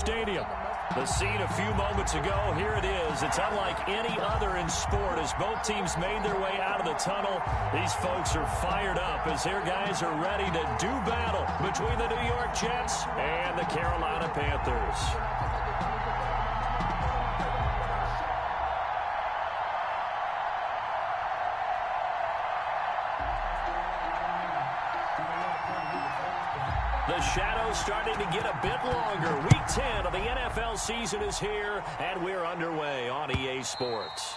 Stadium. The scene a few moments ago, here it is. It's unlike any other in sport as both teams made their way out of the tunnel. These folks are fired up as their guys are ready to do battle between the New York Jets and the Carolina Panthers. The shadow's starting to get a bit longer. Week 10 of the NFL season is here, and we're underway on EA Sports.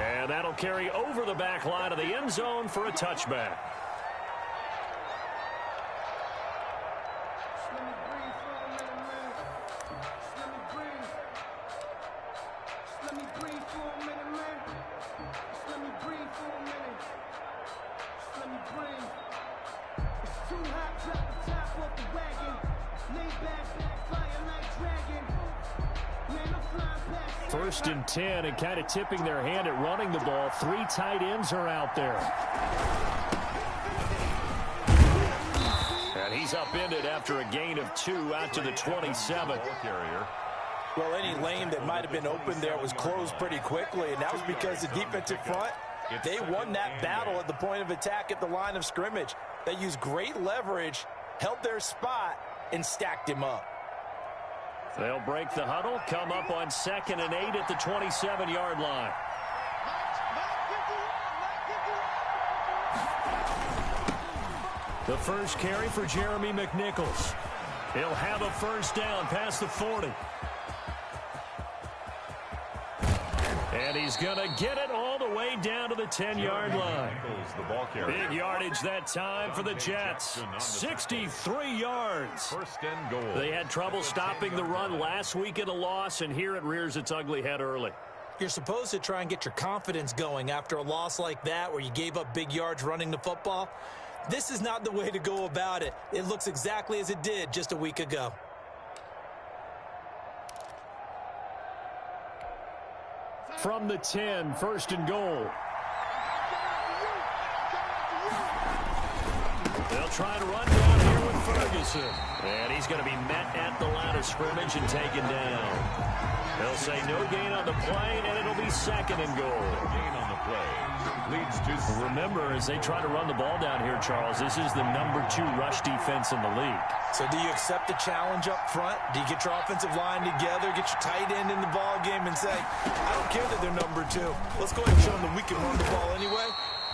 And that'll carry over the back line of the end zone for a touchback. First and 10, and kind of tipping their hand at running the ball. 3 tight ends are out there. And he's upended after a gain of 2 out to the 27. Well, any lane that might have been open there was closed pretty quickly, and that was because the defensive front, they won that battle at the point of attack at the line of scrimmage. They used great leverage, held their spot, and stacked him up. They'll break the huddle, come up on 2nd and 8 at the 27-yard line. The first carry for Jeremy McNichols. He'll have a first down past the 40. And he's going to get it all the way down to the 10-yard line. Big yardage that time for the Jets. 63 yards. First and goal. They had trouble stopping the run last week in a loss, and here it rears its ugly head early. You're supposed to try and get your confidence going after a loss like that where you gave up big yards running the football. This is not the way to go about it. It looks exactly as it did just a week ago. From the 10, first and goal. They'll try to run down here with Ferguson. And he's going to be met at the line of scrimmage and taken down. They'll say no gain on the play, and it'll be 2nd and goal. Gain on the play leads to... Remember, as they try to run the ball down here, Charles, this is the #2 rush defense in the league. So do you accept the challenge up front? Do you get your offensive line together, get your tight end in the ball game and say, I don't care that they're #2. Let's go ahead and show them that we can run the ball anyway?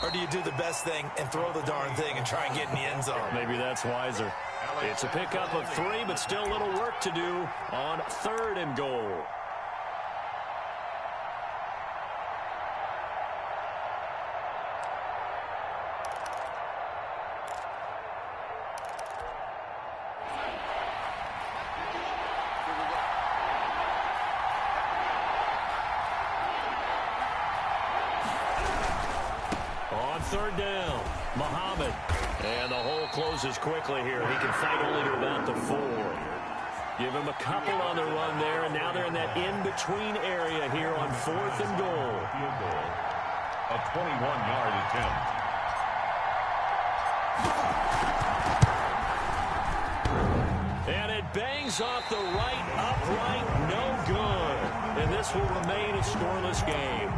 Or do you do the best thing and throw the darn thing and try and get in the end zone? Maybe that's wiser. It's a pickup of 3, but still a little work to do on 3rd and goal. On 3rd down, Muhammad. And the hole closes quickly here. He can fight only to about the 4. Give him a couple on the run there, and now they're in that in-between area here on 4th and goal. Field goal. A 21-yard attempt. And it bangs off the right upright, no good. And this will remain a scoreless game.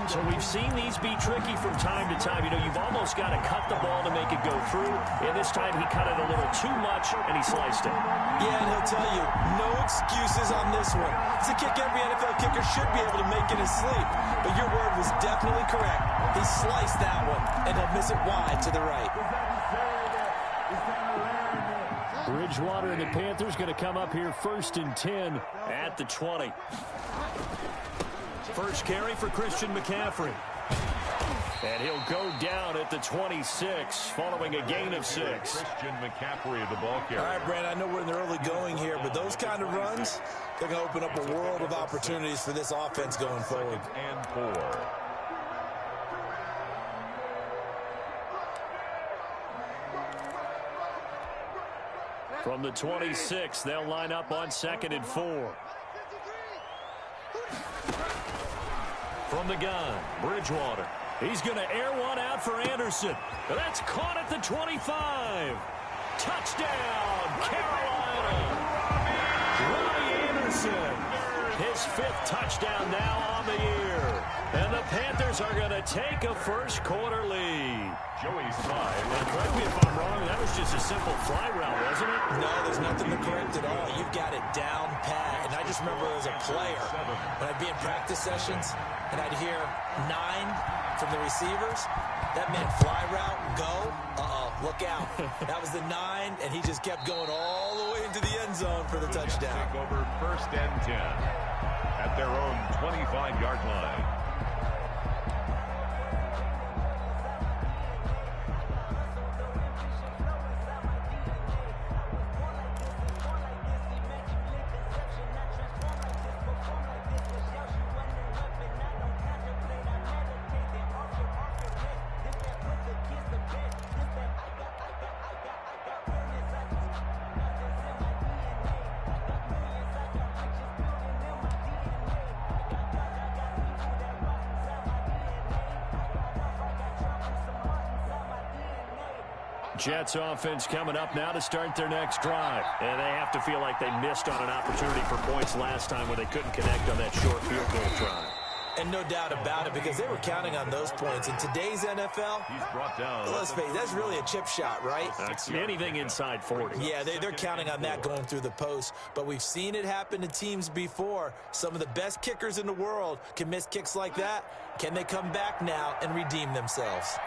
So we've seen these be tricky from time to time. You know, you've almost got to cut the ball to make it go through. And this time he cut it a little too much, and he sliced it. Yeah, and he'll tell you, no excuses on this one. It's a kick every NFL kicker should be able to make in his sleep. But your word was definitely correct. He sliced that one, and he'll miss it wide to the right. Bridgewater and the Panthers going to come up here 1st and 10 at the 20. First carry for Christian McCaffrey. And he'll go down at the 26 following a gain of 6. Christian McCaffrey, the ball carrier. All right, Brand, I know we're in the early going here, but those kind of runs, they're going to open up a world of opportunities for this offense going forward. 2nd and 4. From the 26, they'll line up on 2nd and 4. From the gun, Bridgewater. He's going to air one out for Anderson. That's caught at the 25. Touchdown, Carolina. Ronnie His 5th touchdown now on the year. And the Panthers are going to take a first quarter lead. Joey's five. And correct me if I'm wrong, that was just a simple fly route, wasn't it? No, there's nothing to correct at all. You've got it down pat. And I just remember as a player, when I'd be in practice sessions, and I'd hear 9 from the receivers, that meant fly route, go, look out. That was the 9, and he just kept going all the way into the end zone for the touchdown. Take over 1st and 10 at their own 25-yard line. Jets offense coming up now to start their next drive. And they have to feel like they missed on an opportunity for points last time when they couldn't connect on that short field goal try. And no doubt about it, because they were counting on those points. In today's NFL, He's brought down. let's face it, that's really a chip shot, right? That's anything inside 40. Yeah, they're counting on that going through the post. But we've seen it happen to teams before. Some of the best kickers in the world can miss kicks like that. Can they come back now and redeem themselves?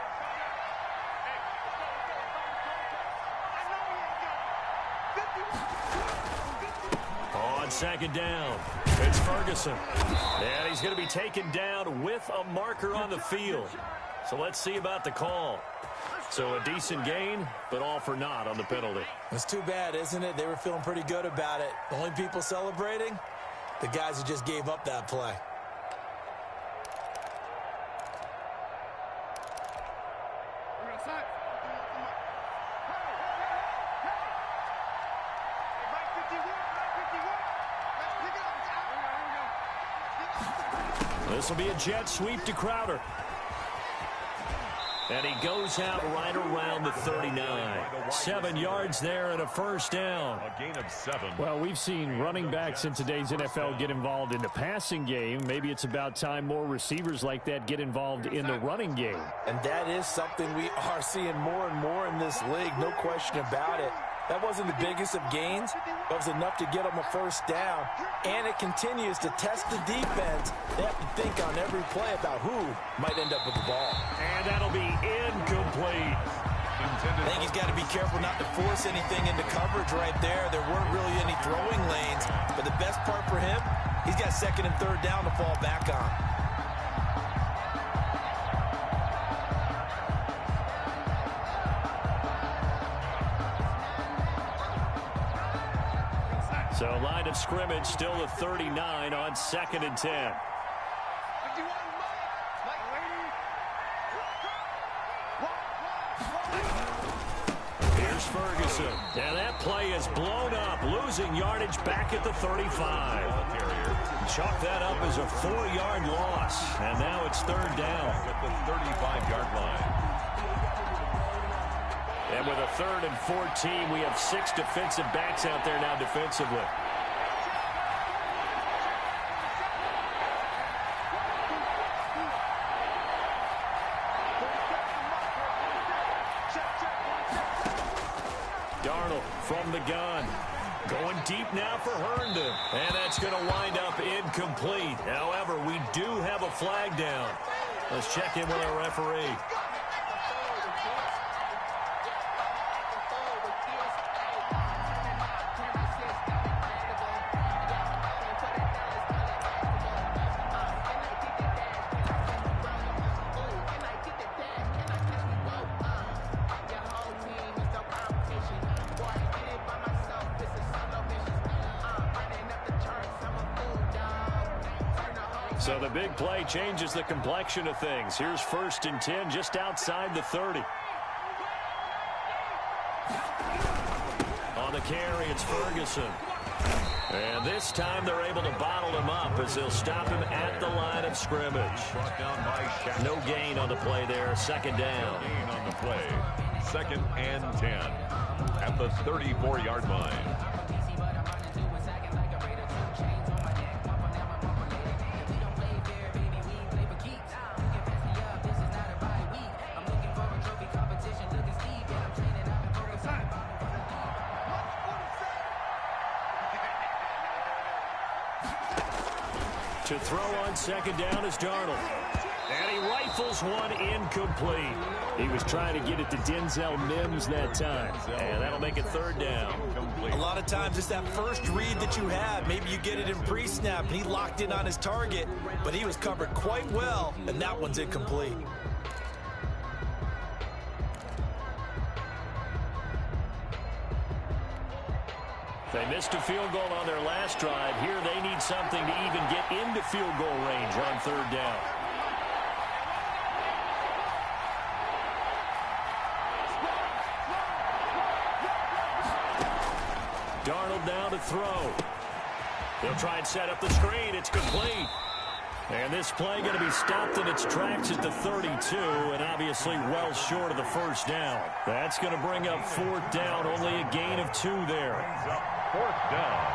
On 2nd down, it's Ferguson. And he's going to be taken down with a marker on the field. So let's see about the call. So a decent gain, but all for naught on the penalty. It's too bad, isn't it? They were feeling pretty good about it. The only people celebrating, the guys who just gave up that play. This will be a jet sweep to Crowder. And he goes out right around the 39. 7 yards there and a first down. A gain of 7. Well, we've seen running backs in today's NFL get involved in the passing game. Maybe it's about time more receivers like that get involved in the running game. And that is something we are seeing more and more in this league, no question about it. That wasn't the biggest of gains, but it was enough to get them a first down. And it continues to test the defense. They have to think on every play about who might end up with the ball. And that'll be incomplete. I think he's got to be careful not to force anything into coverage right there. There weren't really any throwing lanes. But the best part for him, he's got 2nd and 3rd down to fall back on. So line of scrimmage still the 39 on 2nd and 10. Here's Ferguson. And that play is blown up, losing yardage back at the 35. Chalk that up as a 4-yard loss. And now it's 3rd down. At the 35-yard line. And with a 3rd and 14, we have 6 defensive backs out there now defensively. Darnold from the gun. Going deep now for Herndon. And that's going to wind up incomplete. However, we do have a flag down. Let's check in with our referee. So the big play changes the complexion of things. Here's 1st and 10 just outside the 30. On the carry, it's Ferguson. And this time they're able to bottle him up as they'll stop him at the line of scrimmage. Brought down by Shaq. No gain on the play there. 2nd down. Gain on the play. 2nd and 10 at the 34-yard line. To throw on second down is Darnold. And he rifles one incomplete. He was trying to get it to Denzel Mims that time. And that'll make it third down. A lot of times it's that first read that you have. Maybe you get it in pre-snap, and he locked in on his target, but he was covered quite well, and that one's incomplete. They missed a field goal on their last drive. Here they need something to even get into field goal range on third down. Darnold now to throw. He'll try and set up the screen. It's complete. And this play going to be stopped in its tracks at the 32, and obviously well short of the first down. That's going to bring up fourth down, only a gain of 2 there. Fourth down.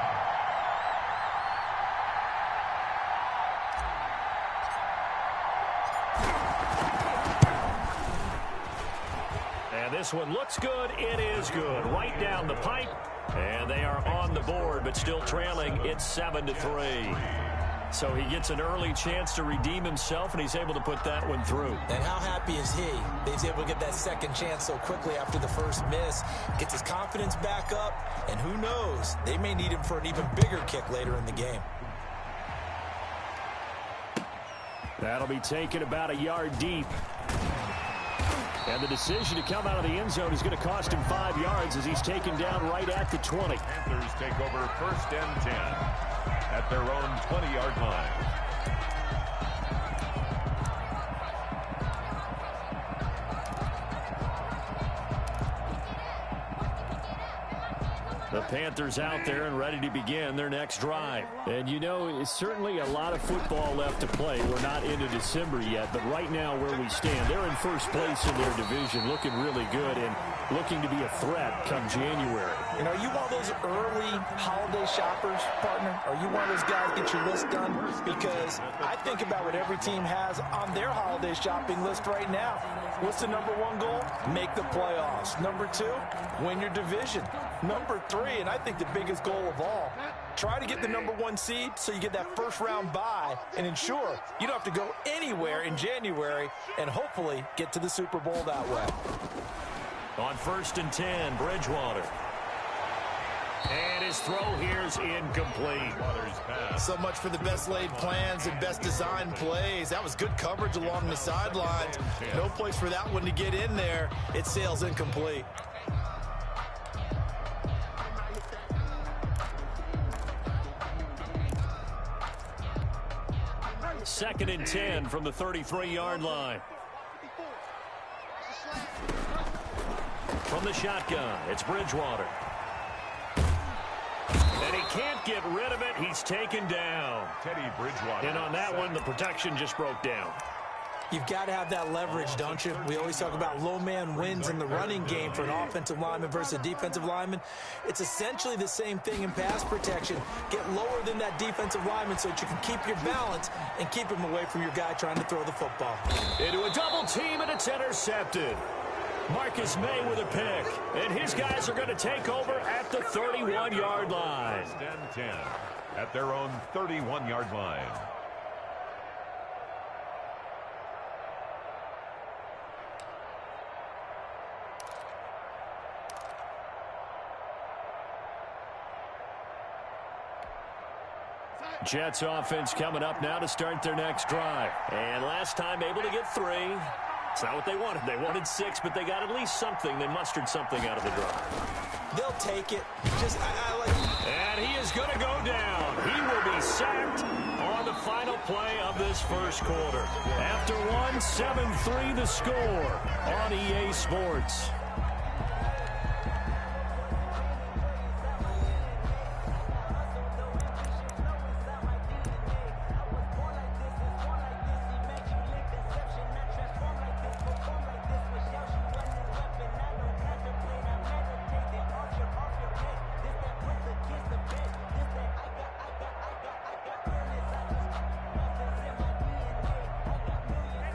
And this one looks good. It is good. Right down the pipe. And they are on the board, but still trailing. It's 7-3. So he gets an early chance to redeem himself, and he's able to put that one through. And how happy is he that he's able to get that second chance so quickly after the first miss? Gets his confidence back up, and who knows, they may need him for an even bigger kick later in the game. That'll be taken about a yard deep. And the decision to come out of the end zone is going to cost him 5 yards as he's taken down right at the 20. Panthers take over first and 10 at their own 20-yard line. The Panthers out there and ready to begin their next drive. And you know, it's certainly a lot of football left to play. We're not into December yet, but right now where we stand, they're in first place in their division, looking really good and looking to be a threat come January. And are you one of those early holiday shoppers, partner? Are you one of those guys get your list done? Because I think about what every team has on their holiday shopping list right now. What's the number 1 goal? Make the playoffs. Number 2, win your division. Number 3, and I think the biggest goal of all, try to get the number 1 seed so you get that first round bye and ensure you don't have to go anywhere in January and hopefully get to the Super Bowl that way. On first and 10, Bridgewater. And his throw here is incomplete. So much for the best laid plans and best designed plays. That was good coverage along the sidelines. No place for that one to get in there. It sails incomplete. Second and 10 from the 33-yard line. From the shotgun, it's Bridgewater. And he can't get rid of it. He's taken down. Teddy Bridgewater. And on that one, the protection just broke down. You've got to have that leverage, don't you? We always talk about low man wins in the running game for an offensive lineman versus a defensive lineman. It's essentially the same thing in pass protection. Get lower than that defensive lineman so that you can keep your balance and keep him away from your guy trying to throw the football. Into a double team, and it's intercepted. Marcus May with a pick, and his guys are going to take over at the 31-yard line. First and 10 at their own 31-yard line. Jets offense coming up now to start their next drive. And last time able to get 3. It's not what they wanted. They wanted 6, but they got at least something. They mustered something out of the drive. They'll take it. And he is going to go down. He will be sacked on the final play of this first quarter. After 7-3 the score on EA Sports.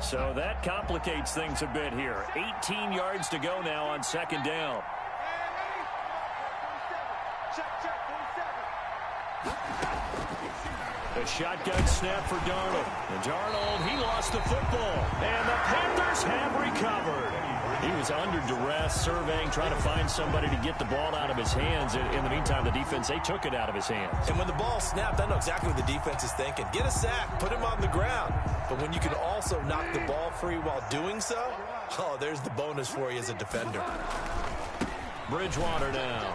So that complicates things a bit here. 18 yards to go now on second down. A shotgun snap for Darnold. And Darnold, he lost the football. And the Panthers have recovered. He was under duress, surveying, trying to find somebody to get the ball out of his hands. In the meantime, the defense, they took it out of his hands. And when the ball snapped, I know exactly what the defense is thinking. Get a sack, put him on the ground. But when you can also knock the ball free while doing so, oh, there's the bonus for you as a defender. Bridgewater now.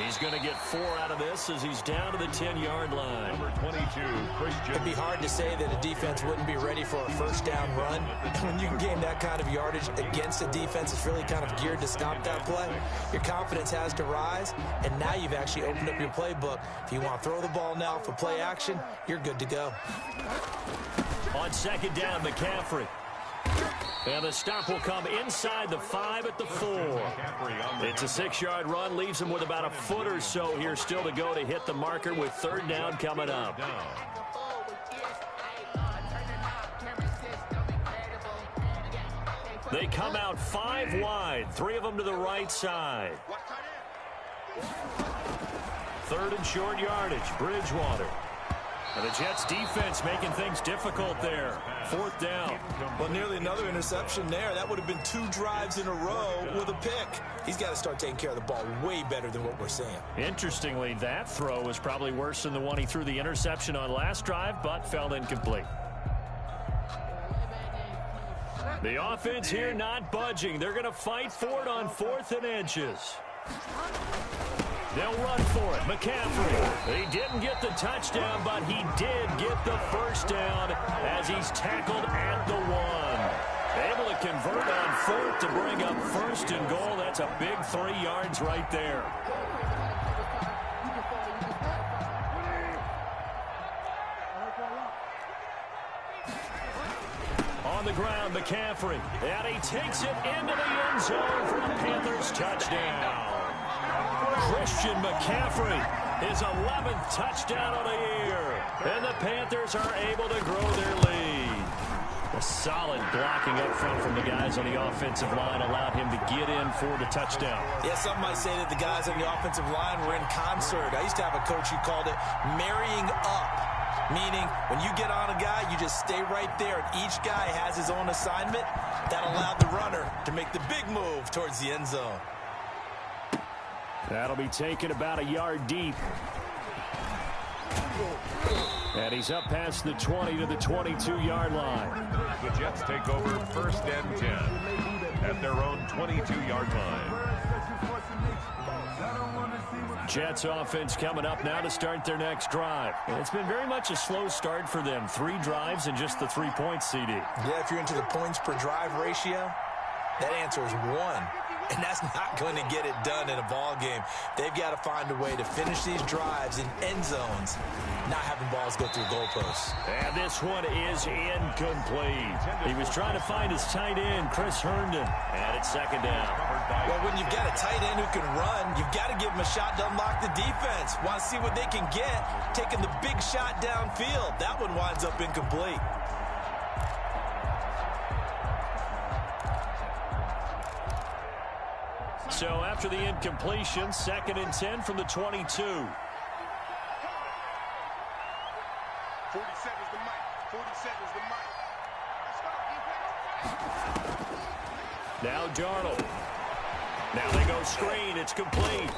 He's going to get 4 out of this as he's down to the 10-yard line. Number 22, Christian. It'd be hard to say that a defense wouldn't be ready for a first down run. When you can gain that kind of yardage against a defense that's really kind of geared to stop that play, your confidence has to rise, and now you've actually opened up your playbook. If you want to throw the ball now for play action, you're good to go. On second down, McCaffrey. And the stop will come inside the 5 at the 4. It's a 6-yard run, leaves him with about a foot or so here still to go to hit the marker with third down coming up. They come out 5 wide, 3 of them to the right side. Third and short yardage, Bridgewater. And the Jets defense making things difficult there. Fourth down. Well, nearly another interception there. That would have been 2 drives in a row with a pick. He's got to start taking care of the ball way better than what we're seeing. Interestingly, that throw was probably worse than the one he threw the interception on last drive, but fell incomplete. The offense here not budging. They're going to fight for it on 4th and inches. They'll run for it. McCaffrey. He didn't get the touchdown, but he did get the first down as he's tackled at the 1. Able to convert on 4th to bring up 1st and goal. That's a big 3 yards right there. On the ground, McCaffrey. And he takes it into the end zone for the Panthers touchdown. Christian McCaffrey, his 11th touchdown of the year. And the Panthers are able to grow their lead. A solid blocking up front from the guys on the offensive line allowed him to get in for the touchdown. Yeah, some might say that the guys on the offensive line were in concert. I used to have a coach who called it marrying up, meaning when you get on a guy, you just stay right there, and each guy has his own assignment. That allowed the runner to make the big move towards the end zone. That'll be taken about a yard deep. And he's up past the 20 to the 22-yard line. The Jets take over 1st and 10 at their own 22-yard line. Jets offense coming up now to start their next drive. It's been very much a slow start for them. 3 drives and just the 3 points, CD. Yeah, if you're into the points per drive ratio, that answer is 1. And that's not going to get it done in a ball game. They've got to find a way to finish these drives in end zones, not having balls go through goalposts. And this one is incomplete. He was trying to find his tight end, Chris Herndon. And it's second down. Well, when you've got a tight end who can run, you've got to give him a shot to unlock the defense. Want to see what they can get, taking the big shot downfield. That one winds up incomplete. So after the incompletion, 2nd and 10 from the 22. 40 seconds to Mike. 40 seconds to Mike. Let's go, defense. Now Darnold. Now they go screen. It's complete.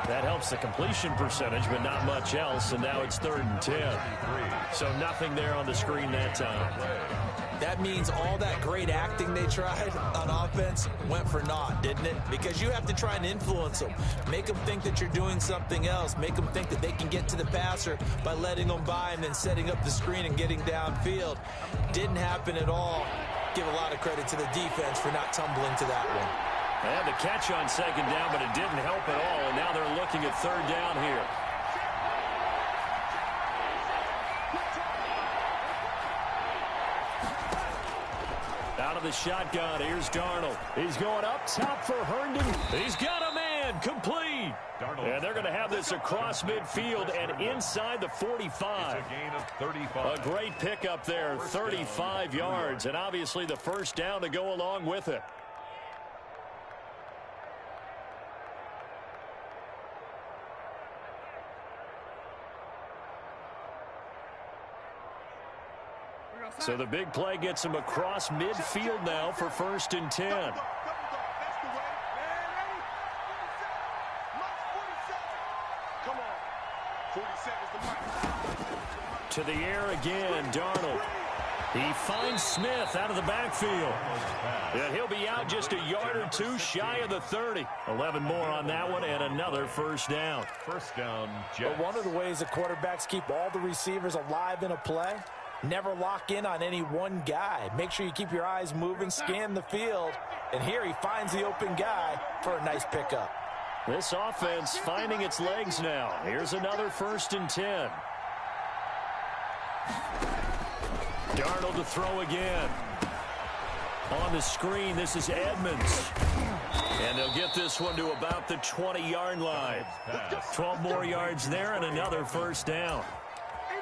That helps the completion percentage, but not much else. And now it's 3rd and 10. So nothing there on the screen that time. That means all that great acting they tried on offense went for naught, didn't it? Because you have to try and influence them. Make them think that you're doing something else. Make them think that they can get to the passer by letting them by and then setting up the screen and getting downfield. Didn't happen at all. Give a lot of credit to the defense for not tumbling to that one. They had the catch on second down, but it didn't help at all. And now they're looking at 3rd down here. Out of the shotgun, here's Darnold. He's going up top for Herndon. He's got a man, complete. Darnold. And they're going to have this across midfield and inside the 45. It's a gain of 35. A great pickup there, 35 yards, and obviously the first down to go along with it. So the big play gets him across midfield now for 1st and 10. That's the way. Come on. 47 is the mic. To the air again, Darnold. He finds Smith out of the backfield. And he'll be out just a yard or two shy of the 30. 11 more on that one and another first down. First down, Jets. But one of the ways the quarterbacks keep all the receivers alive in a play, never lock in on any one guy. Make sure you keep your eyes moving, scan the field. And here he finds the open guy for a nice pickup. This offense finding its legs now. Here's another 1st and 10. Darnold to throw again. On the screen, this is Edmonds. And they'll get this one to about the 20-yard line. 12 more yards there and another first down.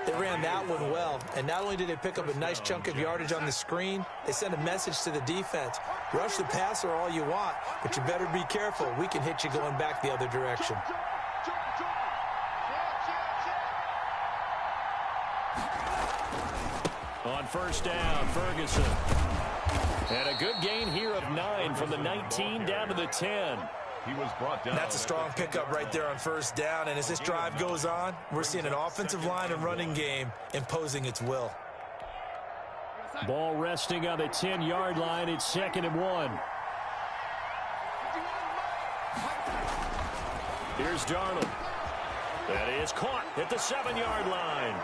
They ran that one well, and not only did they pick up a nice chunk of yardage on the screen, they sent a message to the defense. Rush the passer all you want, but you better be careful. We can hit you going back the other direction. On first down, Ferguson. And a good gain here of 9 from the 19 down to the 10. He was brought down. That's a strong pickup right there on first down, and as this drive goes on, we're seeing an offensive line and running game imposing its will. Ball resting on the 10-yard line. It's 2nd and 1. Here's Darnold. That is caught at the 7-yard line.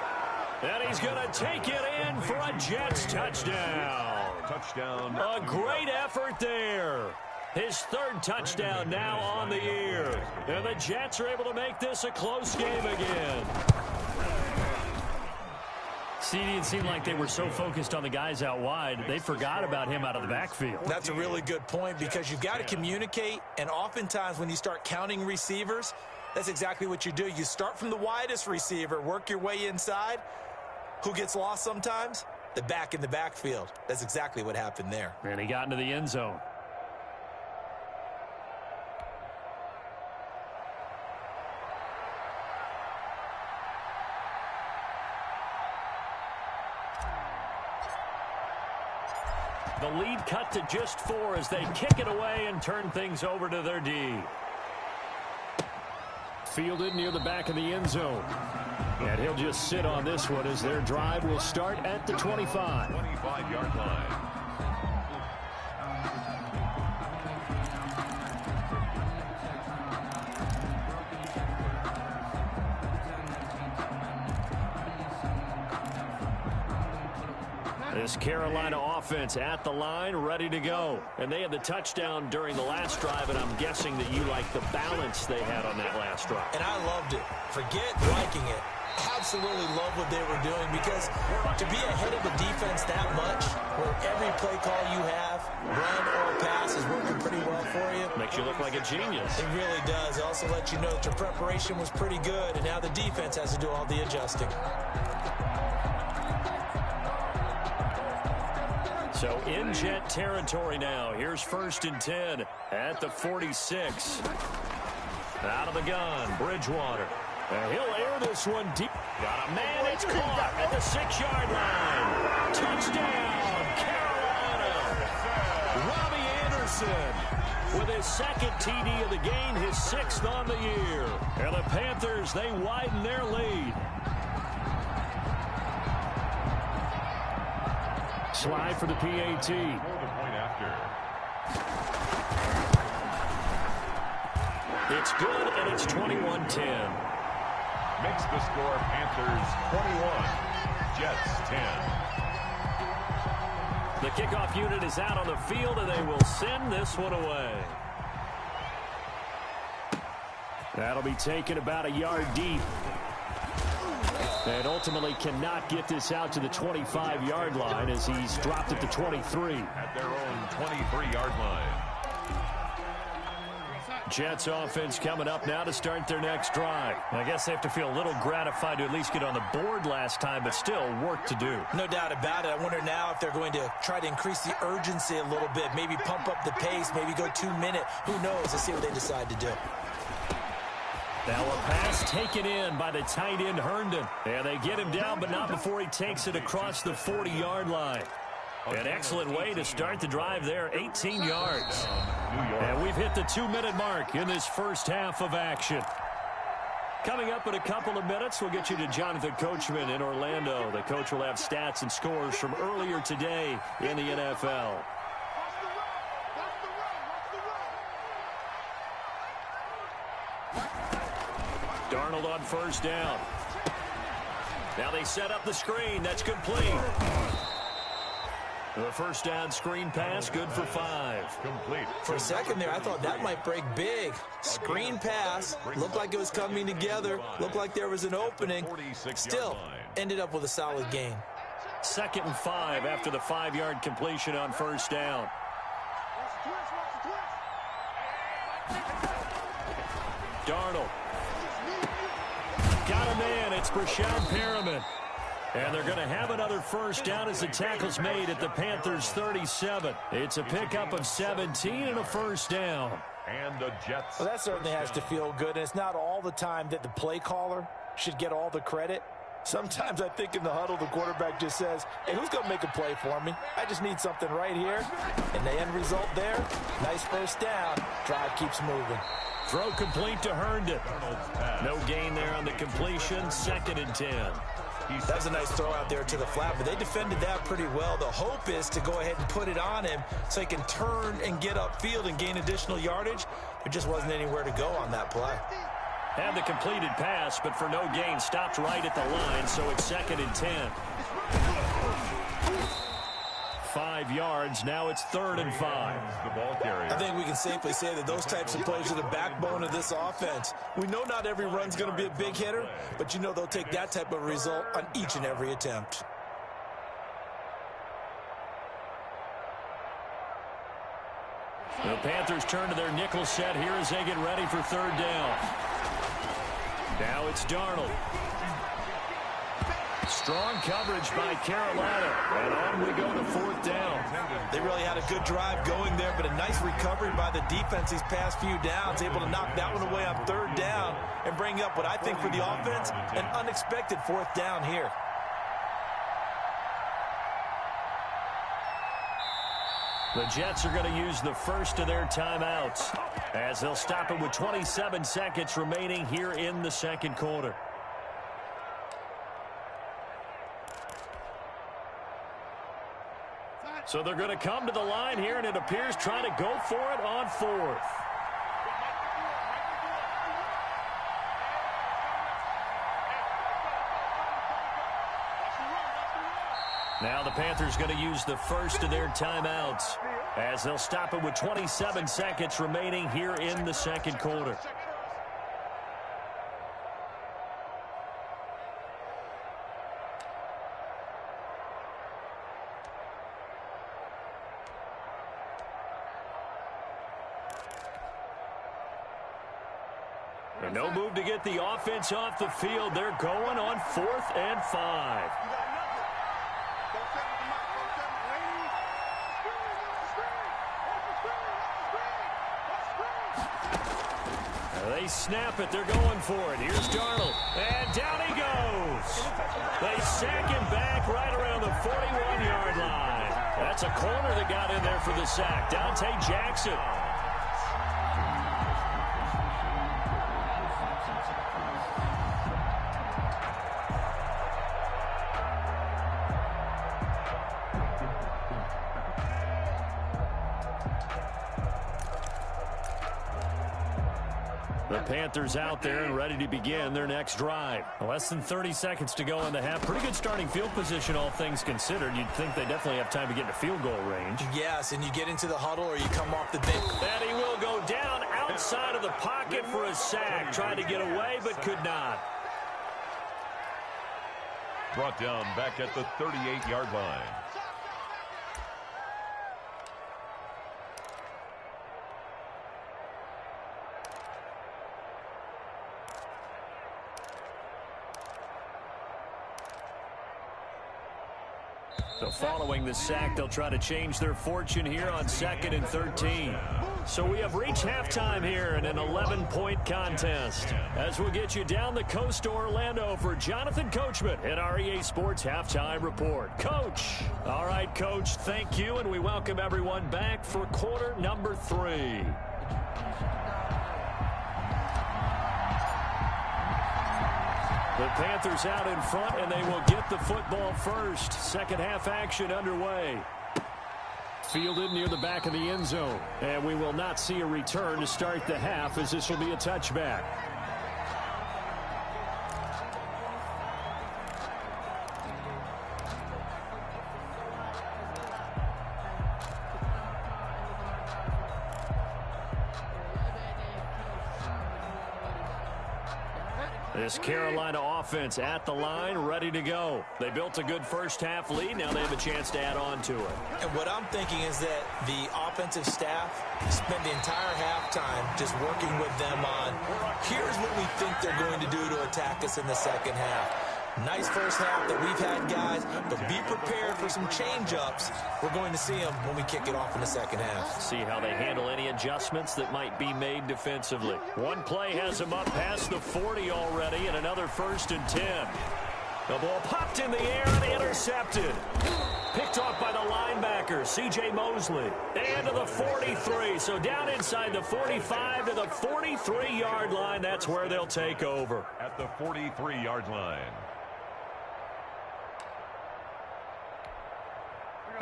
And he's going to take it in for a Jets touchdown. Touchdown. A great effort there. His 3rd touchdown now on the year. And the Jets are able to make this a close game again. See, it didn't seem like they were so focused on the guys out wide, they forgot about him out of the backfield. That's a really good point because you've got to communicate, and oftentimes when you start counting receivers, that's exactly what you do. You start from the widest receiver, work your way inside. Who gets lost sometimes? The back in the backfield. That's exactly what happened there. And he got into the end zone. The lead cut to just 4 as they kick it away and turn things over to their D. Fielded near the back of the end zone. And he'll just sit on this one as their drive will start at the 25. 25-yard line. This Carolina offense at the line, ready to go. And they had the touchdown during the last drive, and I'm guessing that you like the balance they had on that last drive. And I loved it. Forget liking it. Absolutely love what they were doing because to be ahead of the defense that much, where every play call you have, run or pass, is working pretty well for you. Makes you look like a genius. It really does. It also lets you know that your preparation was pretty good, and now the defense has to do all the adjusting. So in Jet territory now. Here's 1st and 10 at the 46. Out of the gun, Bridgewater. And he'll air this one deep. Got a man, it's caught at the 6-yard line. Touchdown, Carolina. Robbie Anderson with his 2nd TD of the game, his 6th on the year. And the Panthers, they widen their lead. Slide for the PAT. For the point after. It's good, and it's 21-10. Makes the score Panthers 21, Jets 10. The kickoff unit is out on the field, and they will send this one away. That'll be taken about a yard deep. And ultimately cannot get this out to the 25-yard line as he's dropped at the 23. At their own 23-yard line. Jets offense coming up now to start their next drive. I guess they have to feel a little gratified to at least get on the board last time, but still work to do. No doubt about it. I wonder now if they're going to try to increase the urgency a little bit, maybe pump up the pace, maybe go 2-minute. Who knows? Let's see what they decide to do. Now a pass taken in by the tight end Herndon. And they get him down, but not before he takes it across the 40-yard line. An excellent way to start the drive there, 18 yards. And we've hit the 2-minute mark in this first half of action. Coming up in a couple of minutes, we'll get you to Jonathan Coachman in Orlando. The coach will have stats and scores from earlier today in the NFL. Darnold on first down. Now they set up the screen. That's complete. The first down screen pass, good for 5. Complete. For a second there, I thought that might break big. Screen pass, looked like it was coming together, looked like there was an opening. Still, ended up with a solid gain. 2nd and 5 after the 5-yard completion on first down. Darnold. Got a man. It's Brashad Perriman. And they're going to have another first down as the tackle's made at the Panthers' 37. It's a pickup of 17 and a first down. And the Jets. Well, that certainly has to feel good. And it's not all the time that the play caller should get all the credit. Sometimes I think in the huddle, the quarterback just says, hey, who's going to make a play for me? I just need something right here. And the end result there, nice first down. Drive keeps moving. Throw complete to Herndon. No gain there on the completion. 2nd and 10. That was a nice throw out there to the flat, but they defended that pretty well. The hope is to go ahead and put it on him so he can turn and get upfield and gain additional yardage. There just wasn't anywhere to go on that play. Had the completed pass, but for no gain, stopped right at the line, so it's 2nd and 10. 5 yards, now it's 3rd and 5. The ball carrier. I think we can safely say that those types of plays are the backbone of this offense. We know not every run's going to be a big hitter, but you know they'll take that type of result on each and every attempt. The Panthers turn to their nickel set here as they get ready for 3rd down. Now it's Darnold. Strong coverage by Carolina. And on we go to 4th down. They really had a good drive going there, but a nice recovery by the defense these past few downs, able to knock that one away on 3rd down and bring up what I think for the offense, an unexpected 4th down here. The Jets are going to use the first of their timeouts as they'll stop it with 27 seconds remaining here in the 2nd quarter. So they're going to come to the line here, and it appears trying to go for it on 4th. Now the Panthers going to use the first of their timeouts as they'll stop it with 27 seconds remaining here in the 2nd quarter. And no move to get the offense off the field. They're going on 4th and 5. They snap it. They're going for it. Here's Darnold. And down he goes. They sack him back right around the 41-yard line. That's a corner that got in there for the sack. Dante Jackson. The Panthers out there and ready to begin their next drive. Less than 30 seconds to go in the half. Pretty good starting field position, all things considered. You'd think they definitely have time to get into field goal range. Yes, and you get into the huddle or you come off the bench. And he will go down outside of the pocket for a sack. Tried to get away, but could not. Brought down back at the 38-yard line. So following the sack, they'll try to change their fortune here on 2nd and 13. So we have reached halftime here in an 11-point contest. As we'll get you down the coast to Orlando for Jonathan Coachman at our EA Sports Halftime Report. Coach. All right, Coach, thank you, and we welcome everyone back for quarter number 3. The Panthers out in front, and they will get the football first. Second half action underway. Fielded near the back of the end zone. And we will not see a return to start the half, as this will be a touchback. This Carolina offense at the line, ready to go. They built a good first half lead. Now they have a chance to add on to it. And what I'm thinking is that the offensive staff spent the entire halftime just working with them on, here's what we think they're going to do to attack us in the second half. Nice first half that we've had, guys, but be prepared for some change-ups. We're going to see them when we kick it off in the second half. See how they handle any adjustments that might be made defensively. One play has them up past the 40 already, and another 1st and 10. The ball popped in the air and intercepted. Picked off by the linebacker, C.J. Mosley. And to the 43, so down inside the 45 to the 43-yard line. That's where they'll take over. At the 43-yard line.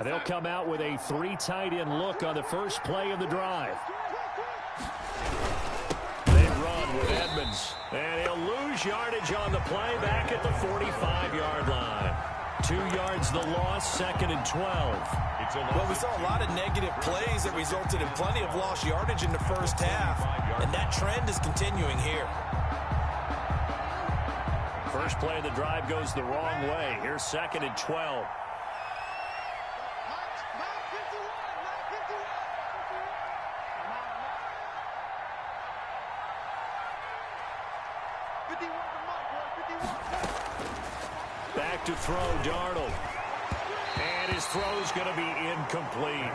They'll come out with a 3 tight end look on the first play of the drive. They run with Edmonds. And he'll lose yardage on the play back at the 45-yard line. 2 yards the loss, 2nd and 12. Well, we saw a lot of negative plays that resulted in plenty of lost yardage in the first half. And that trend is continuing here. First play of the drive goes the wrong way. Here's 2nd and 12. Back to throw, Darnold. And his throw's going to be incomplete.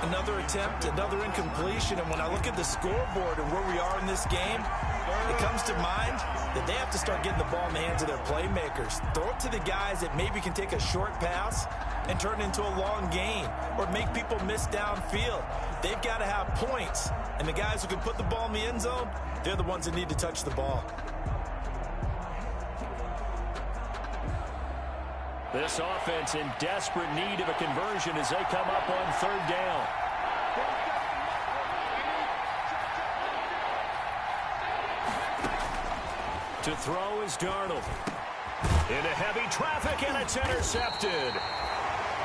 Another attempt, another incompletion. And when I look at the scoreboard and where we are in this game, it comes to mind that they have to start getting the ball in the hands of their playmakers. Throw it to the guys that maybe can take a short pass and turn it into a long gain or make people miss downfield. They've got to have points. And the guys who can put the ball in the end zone, they're the ones that need to touch the ball. This offense in desperate need of a conversion as they come up on 3rd down. To throw is Darnold. Into heavy traffic, and it's intercepted.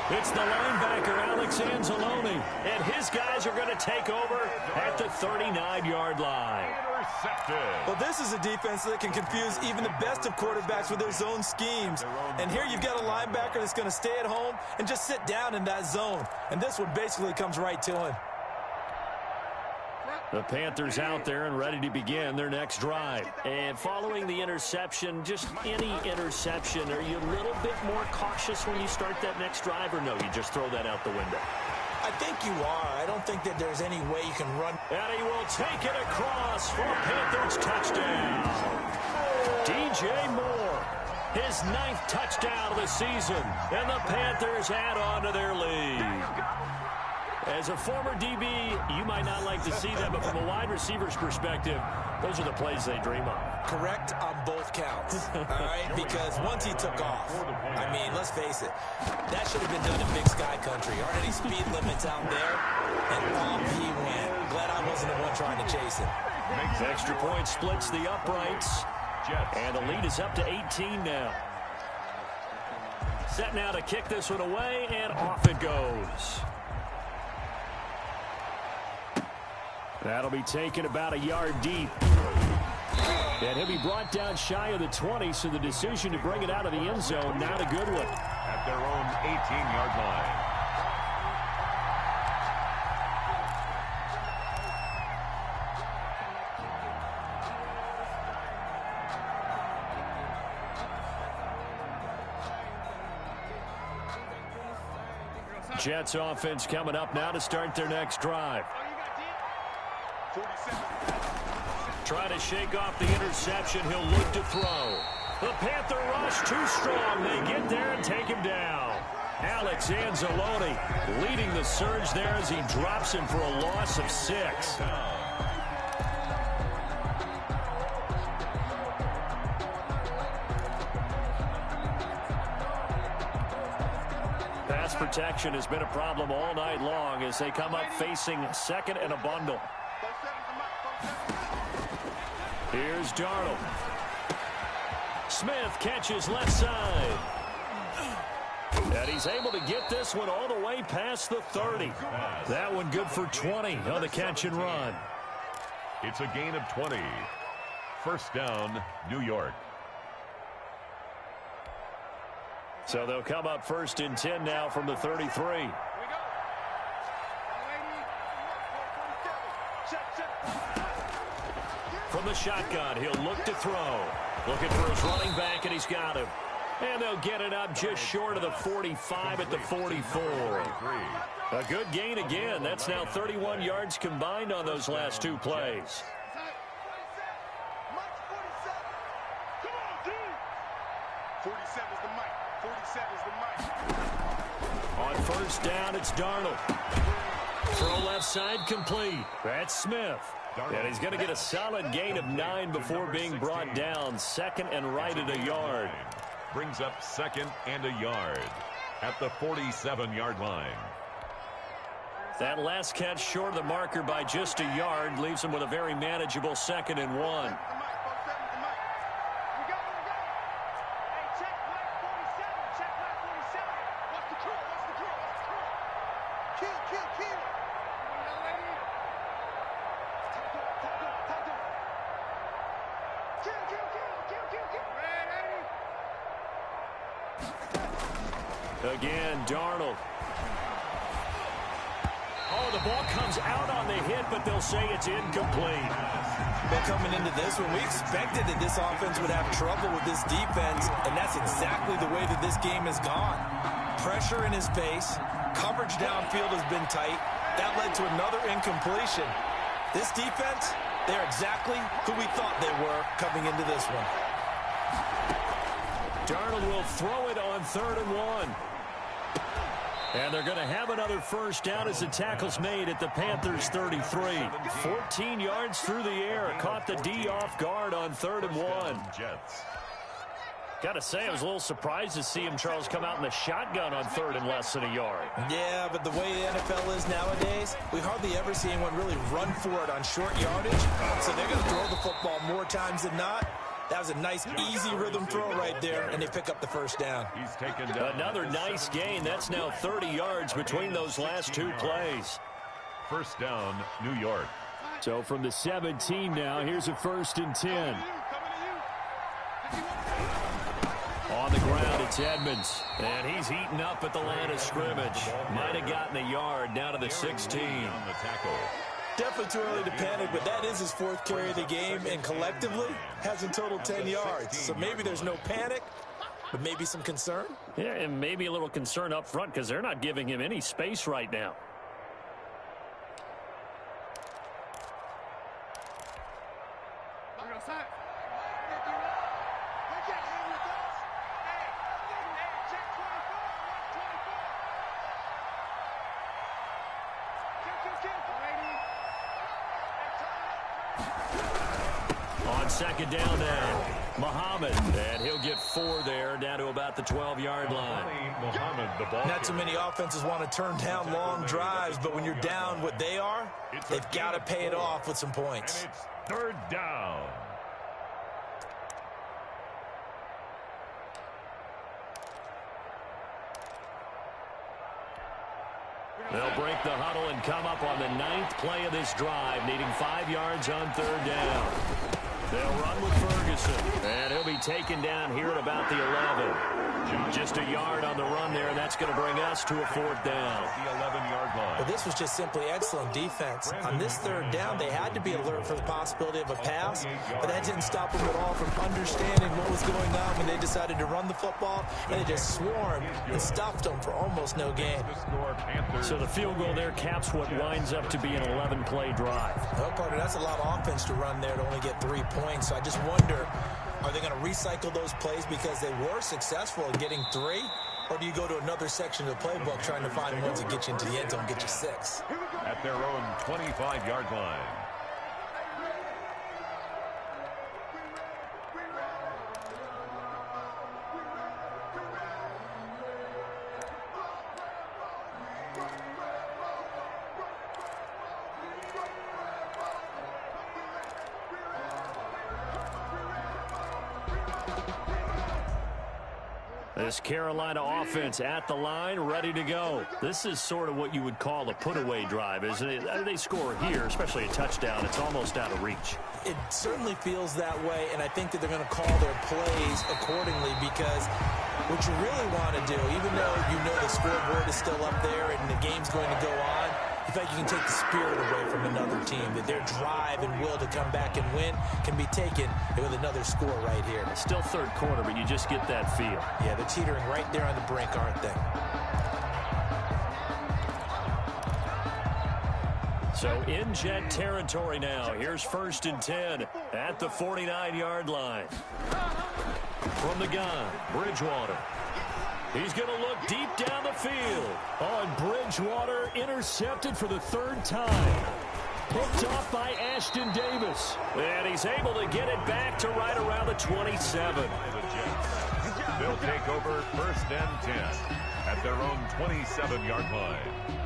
It's the linebacker, Alex Anzalone, and his guys are going to take over at the 39-yard line. Well, this is a defense that can confuse even the best of quarterbacks with their zone schemes. And here you've got a linebacker that's going to stay at home and just sit down in that zone. And this one basically comes right to him. The Panthers out there and ready to begin their next drive. And following the interception, just any interception, are you a little bit more cautious when you start that next drive, or no, you just throw that out the window? I think you are. I don't think that there's any way you can run. And he will take it across for a Panthers touchdown. DJ Moore, his 9th touchdown of the season, and the Panthers add on to their lead. As a former DB, you might not like to see that, but from a wide receiver's perspective, those are the plays they dream of. Correct on both counts, all right? Because once he took off, I mean, let's face it, that should have been done in Big Sky Country. Aren't any speed limits out there? And off he went. Glad I wasn't the one trying to chase him. Extra point splits the uprights, and the lead is up to 18 now. Set now to kick this one away, and off it goes. That'll be taken about a yard deep. And he'll be brought down shy of the 20, so the decision to bring it out of the end zone, not a good one. At their own 18-yard line. Jets offense coming up now to start their next drive. Try to shake off the interception. He'll look to throw. The Panther rush too strong. They get there and take him down. Alex Anzalone leading the surge there as he drops him for a loss of 6. Pass protection has been a problem all night long as they come up facing second and a bundle. Here's Darnold. Smith catches left side. And he's able to get this one all the way past the 30. That one good for 20 on the catch and run. It's a gain of 20. First down, New York. So they'll come up first and 10 now from the 33. From the shotgun, he'll look to throw. Looking for his running back, and he's got him. And they'll get it up just short of the 45 at the 44. A good gain again. That's now 31 yards combined on those last two plays. On first down, it's Darnold. Throw left side complete. That's Smith. And he's going to get a solid gain of 9 before being brought down. Second and right at a yard. Brings up second and a yard at the 47-yard line. That last catch short of the marker by just a yard leaves him with a very manageable second and 1. Again, Darnold. Oh, the ball comes out on the hit, but they'll say it's incomplete. But coming into this one, we expected that this offense would have trouble with this defense, and that's exactly the way that this game has gone. Pressure in his face, coverage downfield has been tight. That led to another incompletion. This defense, they're exactly who we thought they were coming into this one. Darnold will throw it on 3rd and 1. And they're going to have another first down as the tackle's made at the Panthers' 33. 14 yards through the air. Caught the D off guard on 3rd and 1. Got to say, I was a little surprised to see him, Charles, come out in the shotgun on 3rd and less than a yard. Yeah, but the way the NFL is nowadays, we hardly ever see anyone really run for it on short yardage. So they're going to throw the football more times than not. That was a nice, easy rhythm throw right there, and they pick up the first down. He's taken down. Another nice gain. That's now 30 yards between those last two plays. First down, New York. So from the 17 now, here's a 1st and 10. On the ground, it's Edmonds. And he's eaten up at the line of scrimmage. Might have gotten a yard down to the 16. On the tackle. Definitely too early to panic, but that is his 4th carry of the game, and collectively has in total 10 yards. So maybe there's no panic, but maybe some concern. Yeah, and maybe a little concern up front because they're not giving him any space right now. On second down now, Muhammad, and he'll get 4 there, down to about the 12-yard line. Not too many offenses want to turn down long drives, but when you're down what they are, they've got to pay it off with some points. And it's 3rd down. They'll break the huddle and come up on the 9th play of this drive, needing 5 yards on 3rd down. They'll run with Ferguson. Ferguson. And he'll be taken down here at about the 11. Just a yard on the run there, and that's going to bring us to a 4th down. The 11-yard line. But this was just simply excellent defense. On this 3rd down, they had to be alert for the possibility of a pass, but that didn't stop them at all from understanding what was going on when they decided to run the football, and they just swarmed and stuffed them for almost no gain. So the field goal there caps what winds up to be an 11-play drive. Well, partner, that's a lot of offense to run there to only get 3 points. So I just wonder, are they going to recycle those plays because they were successful in getting 3? Or do you go to another section of the playbook trying to find ones that get you into the end zone and get you 6? At their own 25-yard line. This Carolina offense at the line, ready to go. This is sort of what you would call a put-away drive, isn't it? They score here, especially a touchdown. It's almost out of reach. It certainly feels that way, and I think that they're going to call their plays accordingly because what you really want to do, even though you know the scoreboard is still up there and the game's going to go on, you think you can take the spirit away from another team, that their drive and will to come back and win can be taken with another score right here. It's still 3rd quarter, but you just get that feel. Yeah, they're teetering right there on the brink, aren't they? So in Jet territory now. Here's 1st and 10 at the 49-yard line. From the gun, Bridgewater. He's going to look deep down the field. On Bridgewater, intercepted for the 3rd time. Picked off by Ashton Davis. And he's able to get it back to right around the 27. They'll take over 1st and 10 at their own 27-yard line.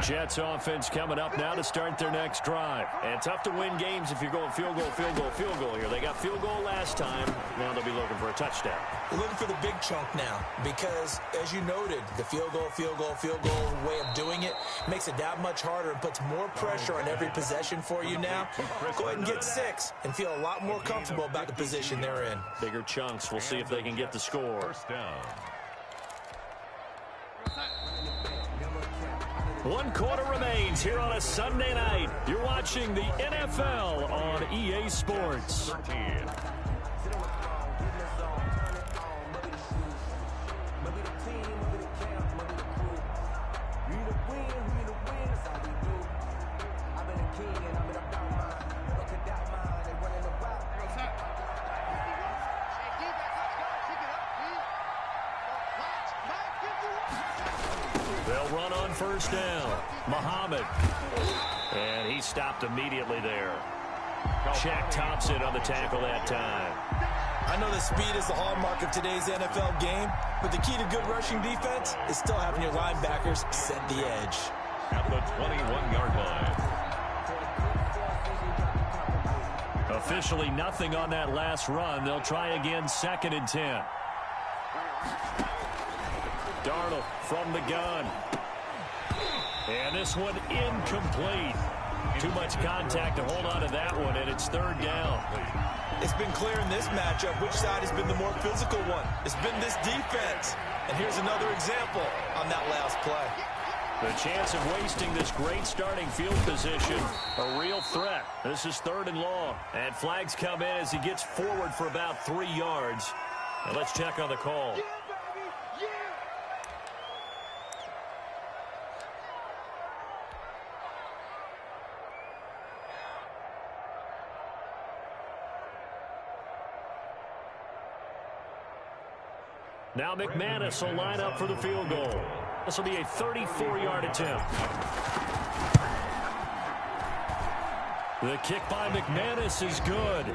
Jets offense coming up now to start their next drive. And tough to win games if you're going field goal, field goal, field goal here. They got field goal last time. Now they'll be looking for a touchdown. They're looking for the big chunk now because, as you noted, the field goal way of doing it makes it that much harder and puts more pressure on every possession for you now. Go ahead and get 6 and feel a lot more comfortable about the position they're in. Bigger chunks. We'll see if they can get the score. 1st down. 1 quarter remains here on a Sunday night. You're watching the NFL on EA Sports. 13. They'll run on 1st down. Muhammad. And he stopped immediately there. Shaq Thompson on the tackle that time. I know that speed is the hallmark of today's NFL game, but the key to good rushing defense is still having your linebackers set the edge. At the 21-yard line. Officially nothing on that last run. They'll try again 2nd and 10. Darnold from the gun. And this one incomplete. Too much contact to hold on to that one, and it's 3rd down. It's been clear in this matchup which side has been the more physical one. It's been this defense. And here's another example on that last play. The chance of wasting this great starting field position, a real threat. This is 3rd and long. And flags come in as he gets forward for about 3 yards. Now let's check on the call. Now McManus will line up for the field goal. This will be a 34-yard attempt. The kick by McManus is good.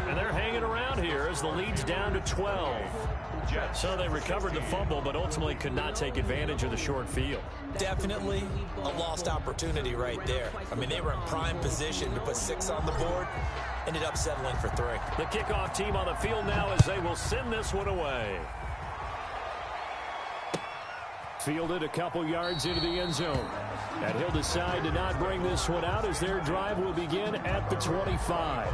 And they're hanging around here as the lead's down to 12. So they recovered the fumble, but ultimately could not take advantage of the short field. Definitely a lost opportunity right there. I mean, they were in prime position to put 6 on the board. Ended up settling for 3. The kickoff team on the field now as they will send this one away. Fielded a couple yards into the end zone. And he'll decide to not bring this one out as their drive will begin at the 25.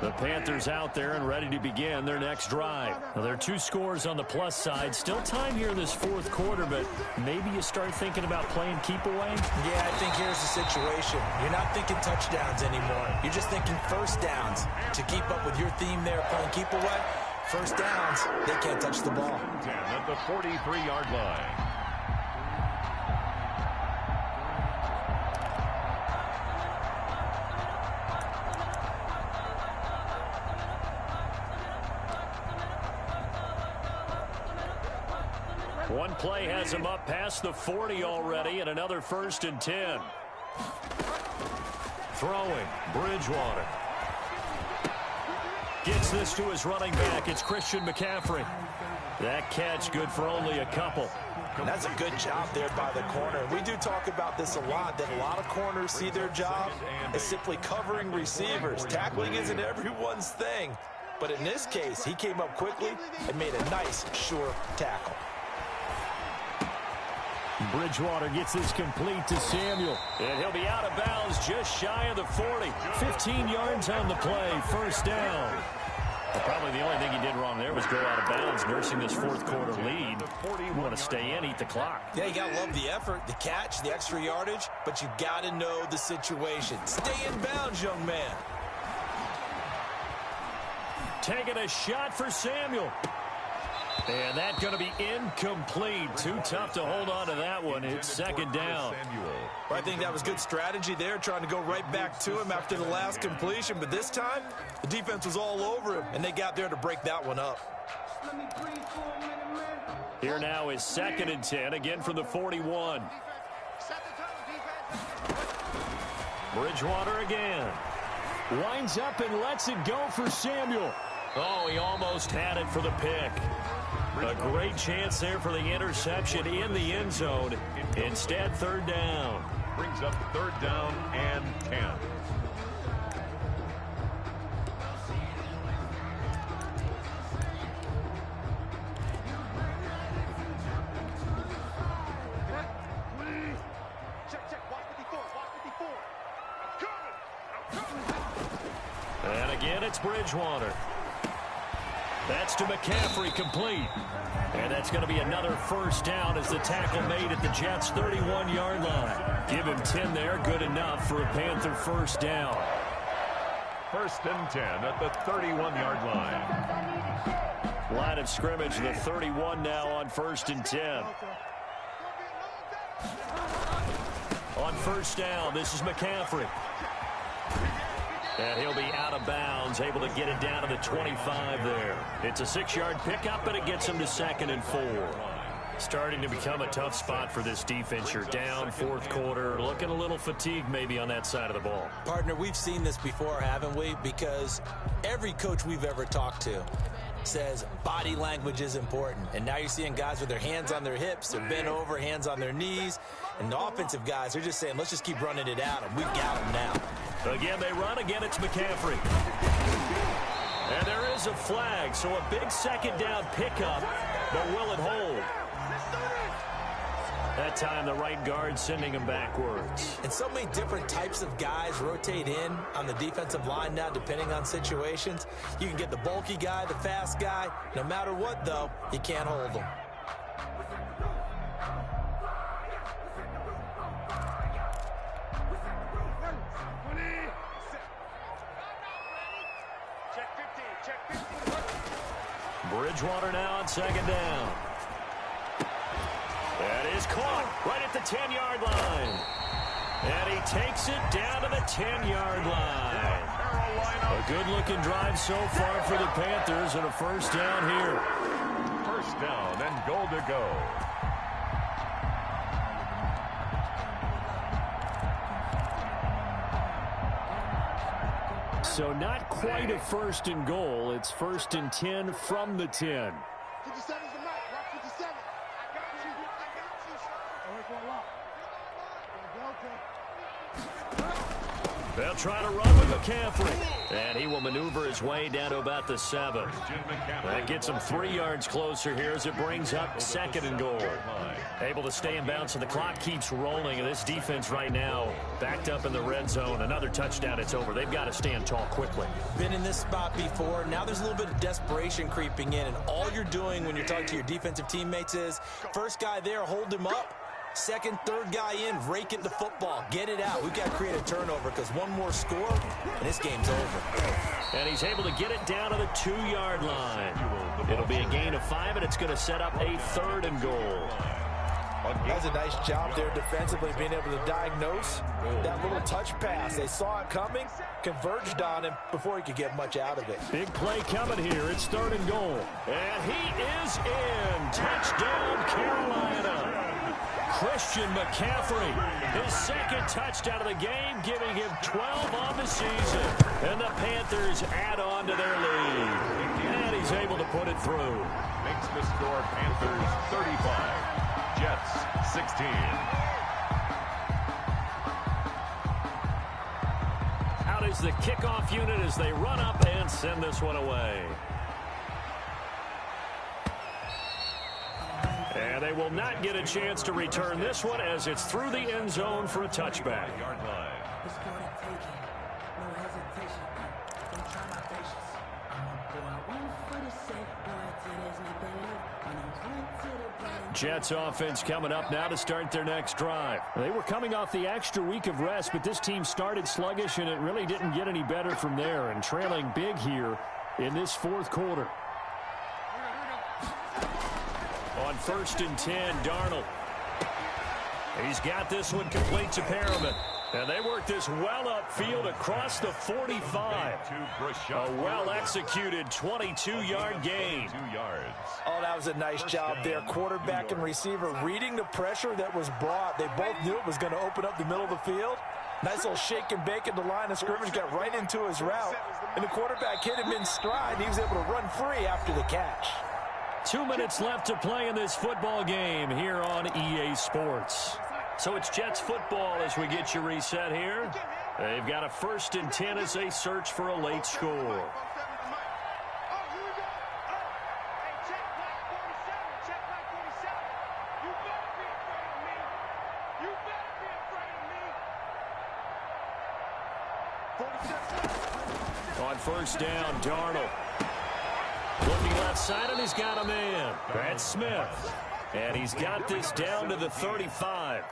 The Panthers out there and ready to begin their next drive. Now, there are 2 scores on the plus side. Still time here in this fourth quarter, but maybe you start thinking about playing keep away? Yeah, I think here's the situation. You're not thinking touchdowns anymore. You're just thinking first downs. To keep up with your theme there, playing keep away, first downs, they can't touch the ball. 10 at the 43-yard line. One play has him up past the 40 already, and another 1st and 10. Throwing, Bridgewater. Gets this to his running back. It's Christian McCaffrey. That catch good for only a couple. That's a good job there by the corner. We do talk about this a lot, that a lot of corners see their job as simply covering receivers. Tackling isn't everyone's thing. But in this case, he came up quickly and made a nice, sure tackle. Bridgewater gets this complete to Samuel. And he'll be out of bounds just shy of the 40. 15 yards on the play, 1st down. Well, probably the only thing he did wrong there was go out of bounds, nursing this fourth quarter lead. You want to stay in, eat the clock. Yeah, you got to love the effort, the catch, the extra yardage, but you got to know the situation. Stay in bounds, young man. Taking a shot for Samuel. And that's going to be incomplete. Too tough to hold on to that one. It's 2nd down. Well, I think that was good strategy there, trying to go right back to him after the last completion. But this time, the defense was all over him, and they got there to break that one up. Here now is 2nd and 10, again from the 41. Bridgewater again. Winds up and lets it go for Samuel. Oh, he almost had it for the pick. A great chance there for the interception in the end zone. Instead, 3rd down. Brings up 3rd down and 10. And again, it's Bridgewater. That's to McCaffrey, complete. And that's going to be another 1st down as the tackle made at the Jets' 31-yard line. Give him 10 there, good enough for a Panther 1st down. 1st and 10 at the 31-yard line. Line of scrimmage, the 31 now on 1st and 10. On 1st down, this is McCaffrey. And he'll be out of bounds, able to get it down to the 25 there. It's a 6-yard pickup, but it gets him to 2nd and 4. Starting to become a tough spot for this defense. You're down, 4th quarter, looking a little fatigued maybe on that side of the ball. Partner, we've seen this before, haven't we? Because every coach we've ever talked to says body language is important. And now you're seeing guys with their hands on their hips, they're bent over, hands on their knees. And the offensive guys are just saying, let's just keep running it out, and we've got them now. Again, they run. Again, it's McCaffrey. And there is a flag, so a big 2nd down pickup, but will it hold? That time, the right guard sending him backwards. And so many different types of guys rotate in on the defensive line now, depending on situations. You can get the bulky guy, the fast guy. No matter what, though, you can't hold them. Bridgewater now on 2nd down. That is caught right at the 10-yard line. And he takes it down to the 10-yard line. lineup. A good-looking drive so far for the Panthers, and a first down here. First down and goal to go. So not quite a first and goal. It's first and 10 from the 10. 57 is the mic. Rock 57. I got you. I got you, sir. Oh, here's one lock. They'll try to run with McCaffrey. And he will maneuver his way down to about the 7. That gets him 3 yards closer here as it brings up second and goal. Able to stay in bounds, and the clock keeps rolling. And this defense right now backed up in the red zone. Another touchdown, it's over. They've got to stand tall quickly. Been in this spot before. Now there's a little bit of desperation creeping in. And all you're doing when you're talking to your defensive teammates is, first guy there, hold him up. Second, third guy in, rake it the football. Get it out. We've got to create a turnover because one more score, and this game's over. And he's able to get it down to the 2-yard line. It'll be a gain of 5, and it's going to set up a third and goal. That's a nice job there defensively, being able to diagnose that little touch pass. They saw it coming, converged on him before he could get much out of it. Big play coming here. It's third and goal. And he is in. Touchdown, Carolina. Christian McCaffrey, his second touchdown of the game, giving him 12 on the season. And the Panthers add on to their lead. And he's able to put it through. Makes the score Panthers 35, Jets 16. Out is the kickoff unit as they run up and send this one away. And they will not get a chance to return this one as it's through the end zone for a touchback. Jets offense coming up now to start their next drive. They were coming off the extra week of rest, but this team started sluggish, and it really didn't get any better from there, and trailing big here in this fourth quarter. On first and 10, Darnold. He's got this one complete to Perriman. And they work this well upfield across the 45. A well-executed 22-yard gain. Oh, that was a nice job there. Quarterback and receiver reading the pressure that was brought. They both knew it was going to open up the middle of the field. Nice little shake and bake at the line of scrimmage, got right into his route. And the quarterback hit him in stride, and he was able to run free after the catch. 2 minutes left to play in this football game here on EA Sports. So it's Jets football as we get you reset here. They've got a first and 10 as they search for a late score. On first down, Darnold. Looking left side, and he's got a man. That's Smith. And he's got this down to the 35.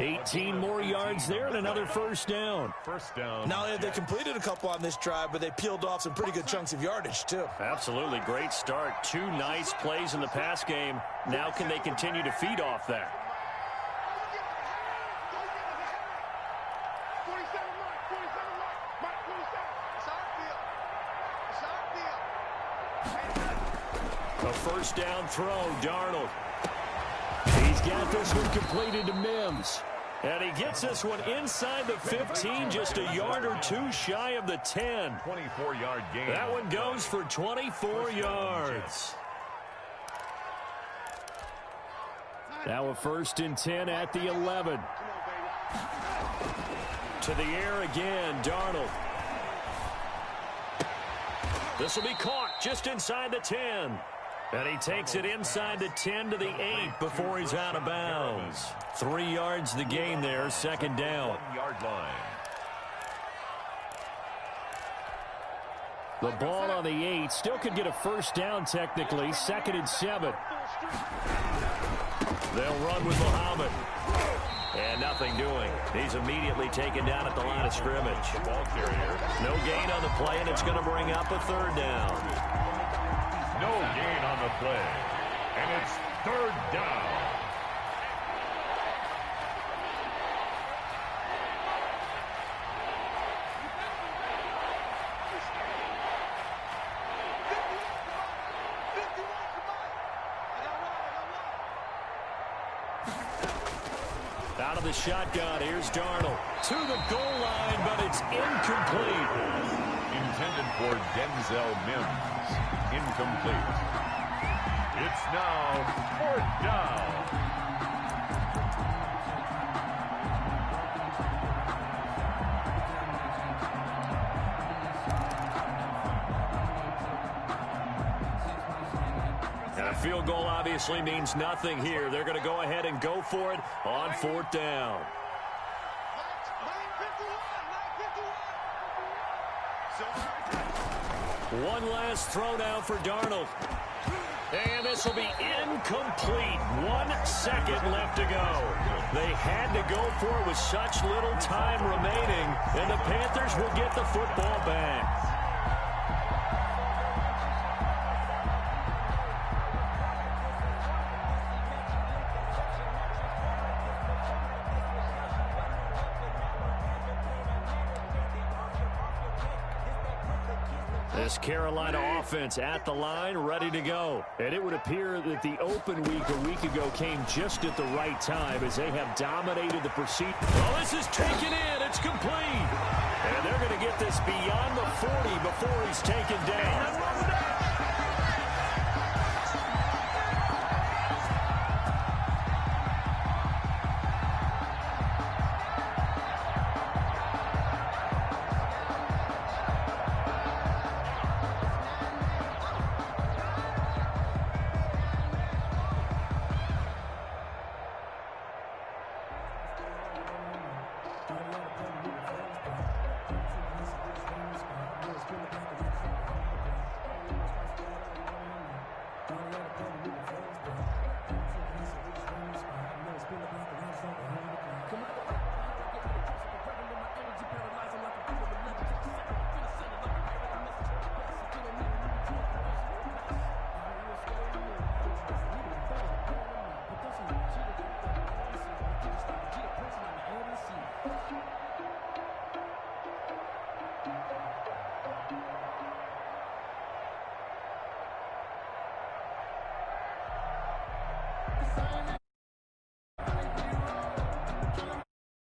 18 more yards there and another first down. Not only have they completed a couple on this drive, but they peeled off some pretty good chunks of yardage, too. Absolutely. Great start. 2 nice plays in the pass game. Now can they continue to feed off that? A first down throw, Darnold. He's got this one completed to Mims. And he gets this one inside the 15, just a yard or 2 shy of the 10. 24-yard gain. That one goes for 24 yards. Now a first and 10 at the 11. To the air again, Darnold. This will be caught just inside the 10. And he takes it inside the 10 to the 8 before he's out of bounds. 3 yards the gain there, second down. 1-yard line. The ball on the 8 still could get a first down technically. Second and 7. They'll run with Muhammad. And nothing doing. He's immediately taken down at the line of scrimmage. Ball carrier. No gain on the play, and it's going to bring up a third down. No gain on the play. And it's third down. Out of the shotgun, here's Darnold. To the goal line, but it's incomplete. Intended for Denzel Mims. Incomplete. It's now 4th down. And a field goal obviously means nothing here. They're going to go ahead and go for it on 4th down. One last throw now for Darnold. And this will be incomplete. 1 second left to go. They had to go for it with such little time remaining, and the Panthers will get the football back. This Carolina offense at the line, ready to go. And it would appear that the open week a week ago came just at the right time as they have dominated the pursuit. Well, this is taken in. It's complete. And they're going to get this beyond the 40 before he's taken down.